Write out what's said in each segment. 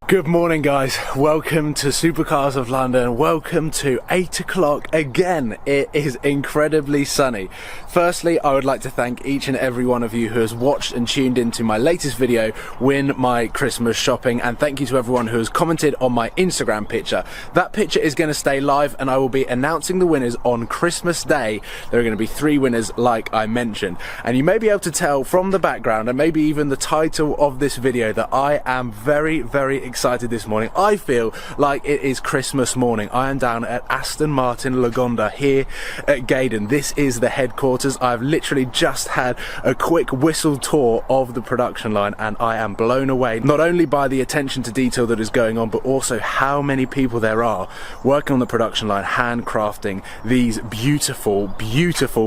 Good morning guys, welcome to Supercars of London, welcome to 8 o'clock again. It is incredibly sunny. Firstly, I would like to thank each and every one of you who has watched and tuned into my latest video, Win My Christmas Shopping, and thank you to everyone who has commented on my Instagram picture. That picture is going to stay live and I will be announcing the winners on Christmas Day. There are going to be 3 winners like I mentioned, and you may be able to tell from the background and maybe even the title of this video that I am very excited this morning. I feel like it is Christmas morning. I am down at Aston Martin Lagonda here at Gaydon. This is the headquarters. I've literally just had a quick whistle tour of the production line and I am blown away, not only by the attention to detail that is going on, but also how many people there are working on the production line, handcrafting these beautiful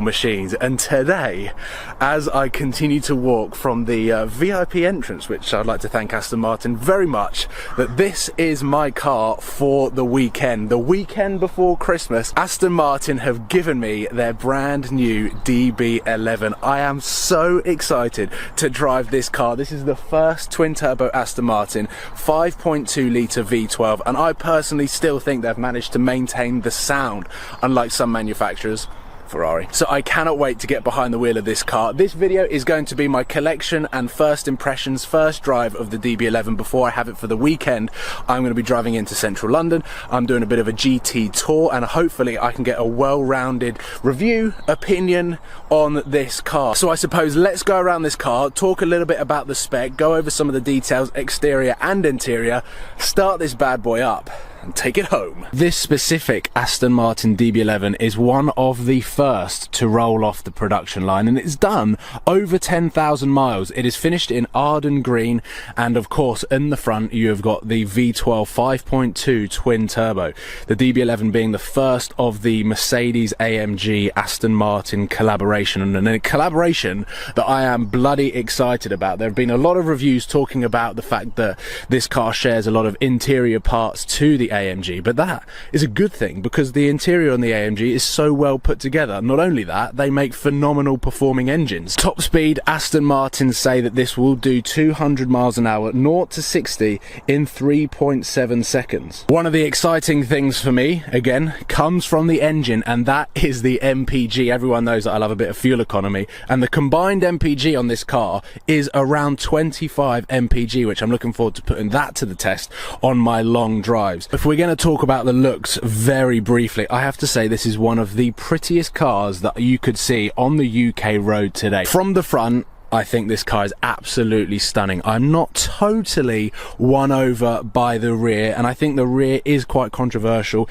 machines. And today, as I continue to walk from the VIP entrance, which I'd like to thank Aston Martin very much, that this is my car for the weekend before Christmas. Aston Martin have given me their brand new DB11. I am so excited to drive this car. This is the first twin turbo Aston Martin 5.2 litre V12, and I personally still think they've managed to maintain the sound, unlike some manufacturers. Ferrari. So I cannot wait to get behind the wheel of this car. This video is going to be my collection and first impressions, first drive of the DB11 before I have it for the weekend. I'm going to be driving into central London. I'm doing a bit of a GT tour and hopefully I can get a well-rounded review, opinion on this car. So I suppose let's go around this car, talk a little bit about the spec, go over some of the details, exterior and interior, start this bad boy up and take it home. This specific Aston Martin DB11 is one of the first to roll off the production line, and it's done over 10,000 miles. It is finished in Arden green, and of course in the front you have got the V12 5.2 twin turbo, the DB11 being the first of the Mercedes AMG Aston Martin collaboration, and a collaboration that I am bloody excited about. There have been a lot of reviews talking about the fact that this car shares a lot of interior parts to the AMG, but that is a good thing because the interior on the AMG is so well put together. Not only that, they make phenomenal performing engines. Top speed, Aston Martin say that this will do 200 miles an hour, 0 to 60 in 3.7 seconds. One of the exciting things for me, again, comes from the engine, and that is the MPG. Everyone knows that I love a bit of fuel economy, and the combined MPG on this car is around 25 MPG, which I'm looking forward to putting that to the test on my long drives. If we're going to talk about the looks very briefly, I have to say this is one of the prettiest cars that you could see on the UK road today. From the front, I think this car is absolutely stunning. I'm not totally won over by the rear, and I think the rear is quite controversial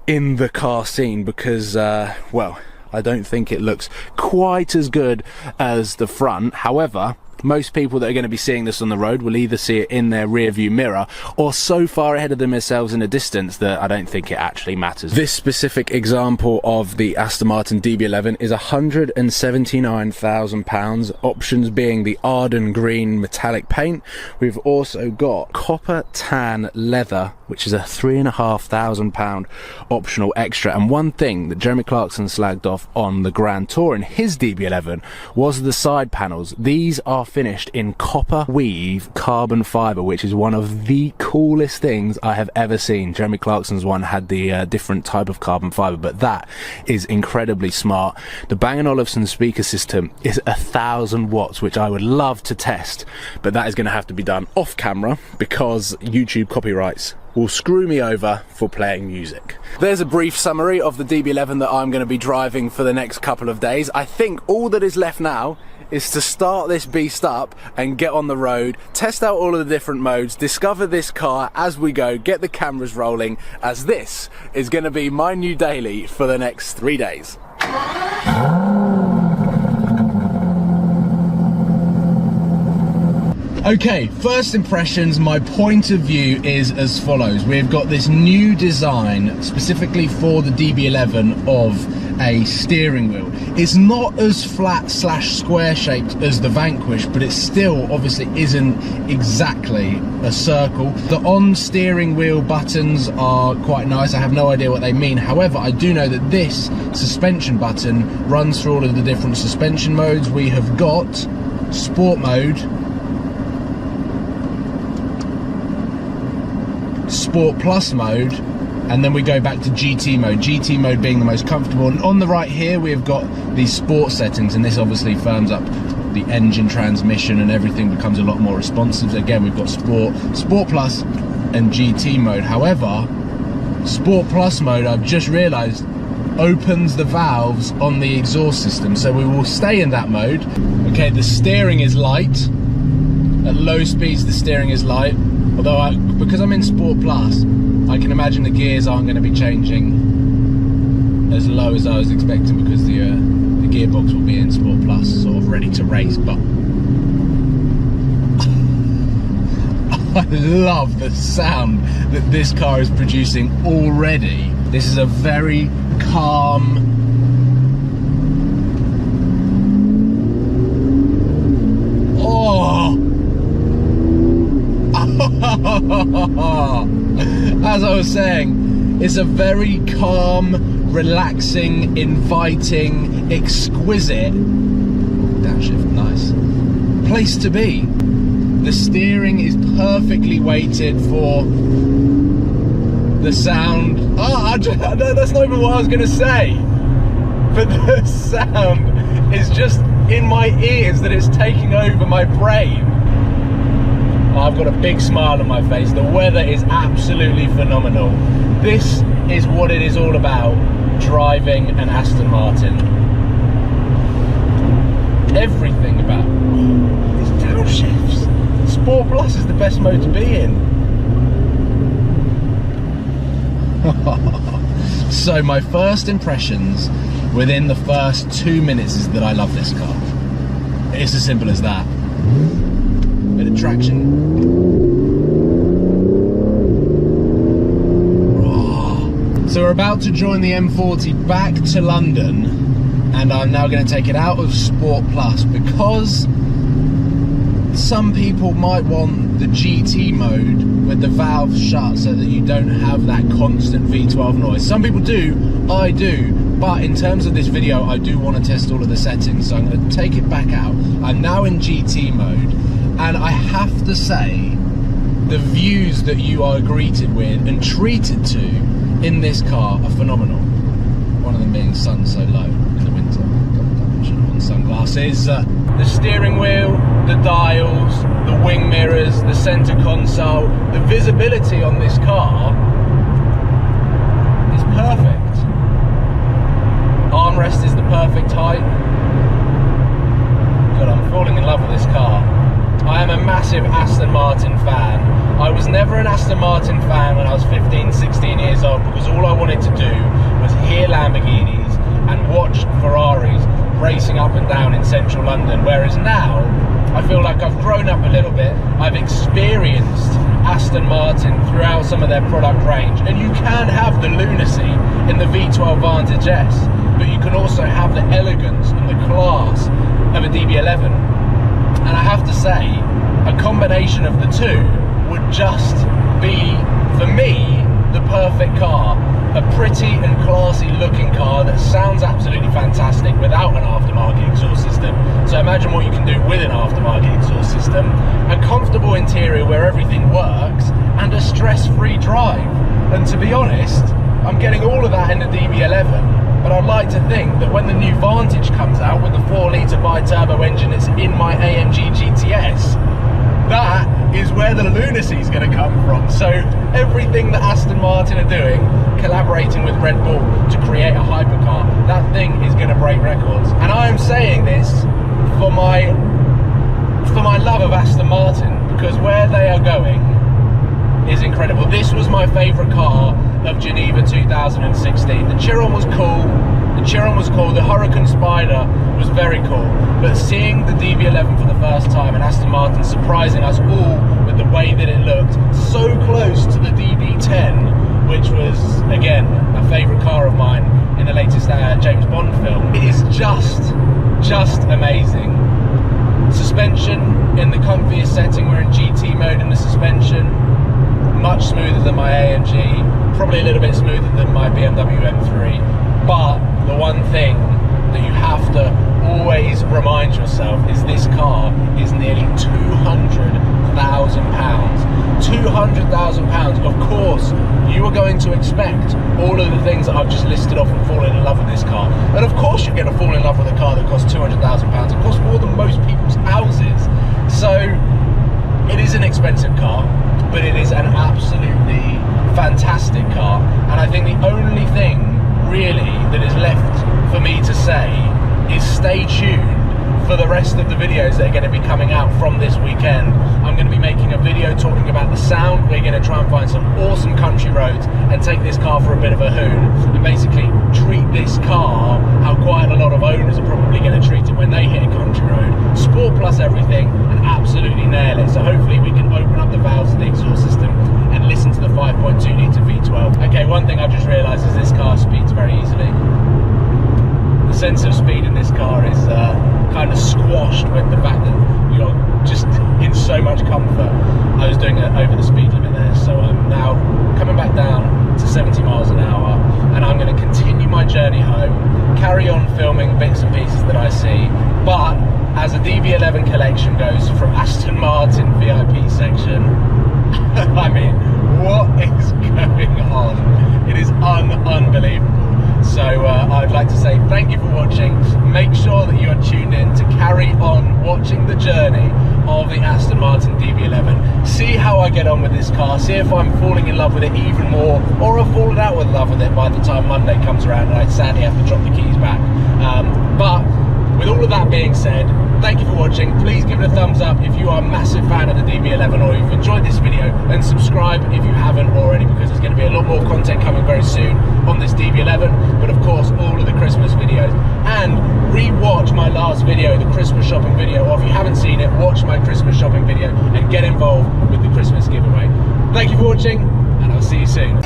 in the car scene because, well, I don't think it looks quite as good as the front. However, most people that are going to be seeing this on the road will either see it in their rear view mirror or so far ahead of themselves in a distance that I don't think it actually matters. This specific example of the Aston Martin DB11 is £179,000, options being the Arden green metallic paint. We've also got copper tan leather, which is a £3,500 optional extra. And one thing that Jeremy Clarkson slagged off on the Grand Tour in his DB11 was the side panels. These are finished in copper weave carbon fiber, which is one of the coolest things I have ever seen. Jeremy Clarkson's one had the different type of carbon fiber, but that is incredibly smart. The Bang & Olufsen speaker system is 1,000 watts, which I would love to test, but that is going to have to be done off camera because YouTube copyrights will screw me over for playing music. There's a brief summary of the DB11 that I'm going to be driving for the next couple of days. I think all that is left now is to start this beast up and get on the road, test out all of the different modes, discover this car as we go, get the cameras rolling, as this is going to be my new daily for the next 3 days. Okay, first impressions, my point of view is as follows. We've got this new design specifically for the DB11 of a steering wheel. It's not as flat / square shaped as the Vanquish, but it still obviously isn't exactly a circle. The on steering wheel buttons are quite nice. I have no idea what they mean. However, I do know that this suspension button runs through all of the different suspension modes. We have got sport mode, Sport Plus mode, and then we go back to GT mode. GT mode being the most comfortable. And on the right here, we have got these sport settings, and this obviously firms up the engine, transmission, and everything becomes a lot more responsive. Again, we've got Sport Plus, and GT mode. However, Sport Plus mode, I've just realised, opens the valves on the exhaust system, so we will stay in that mode. Okay, the steering is light. At low speeds, the steering is light. Although, because I'm in Sport Plus, I can imagine the gears aren't going to be changing as low as I was expecting, because the gearbox will be in Sport Plus, sort of ready to race. But I love the sound that this car is producing already. This is a very calm, as I was saying, it's a very calm, relaxing, inviting, exquisite, downshift, nice place to be. The steering is perfectly weighted for the sound. That's not even what I was going to say. But the sound is just in my ears that it's taking over my brain. I've got a big smile on my face. The weather is absolutely phenomenal. This is what it is all about, driving an Aston Martin. Everything about these downshifts. Sport Plus is the best mode to be in. So my first impressions within the first 2 minutes is that I love this car. It's as simple as that. Bit of traction. So we're about to join the M40 back to London, and I'm now going to take it out of Sport Plus, because some people might want the GT mode with the valves shut so that you don't have that constant V12 noise. Some people do, I do, but in terms of this video, I do want to test all of the settings, so I'm going to take it back out. I'm now in GT mode, and I have to say, the views that you are greeted with and treated to in this car are phenomenal. One of them being sun so low in the winter. Should have worn sunglasses. The steering wheel, the dials, the wing mirrors, the center console, the visibility on this car is perfect. Armrest is the perfect height. God, I'm falling in love with this car. I am a massive Aston Martin fan. I was never an Aston Martin fan when I was 15, 16 years old, because all I wanted to do was hear Lamborghinis and watch Ferraris racing up and down in central London. Whereas now, I feel like I've grown up a little bit. I've experienced Aston Martin throughout some of their product range. And you can have the lunacy in the V12 Vantage S, but you can also have the elegance and the class of a DB11. And I have to say, a combination of the two would just be, for me, the perfect car. A pretty and classy looking car that sounds absolutely fantastic without an aftermarket exhaust system. So imagine what you can do with an aftermarket exhaust system. A comfortable interior where everything works, and a stress-free drive. And to be honest, I'm getting all of that in the DB11. But I'd like to think that when the new Vantage comes out with the 4-litre bi-turbo engine that's in my AMG GTS, that is where the lunacy is going to come from. So everything that Aston Martin are doing, collaborating with Red Bull to create a hypercar, that thing is going to break records. And I am saying this for my love of Aston Martin, because where they are going is incredible. This was my favourite car of Geneva 2016. The Chiron was cool. The Huracan Spider was very cool. But seeing the DB11 for the first time, and Aston Martin surprising us all with the way that it looked, so close to the DB10, which was, again, a favourite car of mine in the latest James Bond film. It is just amazing. Suspension in the comfiest setting. We're in GT mode in the suspension. Much smoother than my AMG, probably a little bit smoother than my BMW M3. But the one thing that you have to always remind yourself is this car is nearly £200,000. £200,000 £200,000, of course, you are going to expect all of the things that I've just listed off and falling in love with this car. And of course you're going to fall in love with a car that costs £200,000. It costs more than most people's houses. So it is an expensive car, but it is an absolutely fantastic car. And I think the only thing really that is left for me to say is stay tuned for the rest of the videos that are going to be coming out from this weekend. I'm going to be making a video talking about the sound. We're going to try and find some awesome country roads and take this car for a bit of a hoon and basically treat this car how quite a lot of owners are probably going to treat it when they hit a country road. Sport plus everything and absolutely nail it. So hopefully we can open up the valves of the exhaust system and listen to the 5.2 litre V12. Okay, one thing I've just realised is this car speeds very easily. The sense of speed in this car is kind of squashed with the fact that you're just in so much comfort. I was doing it over the speed limit there, so I'm now coming back down to 70 miles an hour, and I'm going to continue my journey home, carry on filming bits and pieces that I see, but as a DB11 collection goes from Aston Martin VIP section, I mean, what is going on? It is unbelievable. So I'd like to say thank you for watching. Make sure that you are tuned in to carry on watching the journey of the Aston Martin DB11. See how I get on with this car, see if I'm falling in love with it even more, or I've fallen out with love with it by the time Monday comes around and I sadly have to drop the keys back. But with all of that being said, thank you for watching. Please give it a thumbs up if you are a massive fan of the DB11 or you've enjoyed this video, and subscribe if you haven't already, because there's going to be a lot more content coming very soon on this DB11, but of course all of the Christmas videos. And re-watch my last video, the Christmas shopping video, or if you haven't seen it, watch my Christmas shopping video and get involved with the Christmas giveaway. Thank you for watching, and I'll see you soon.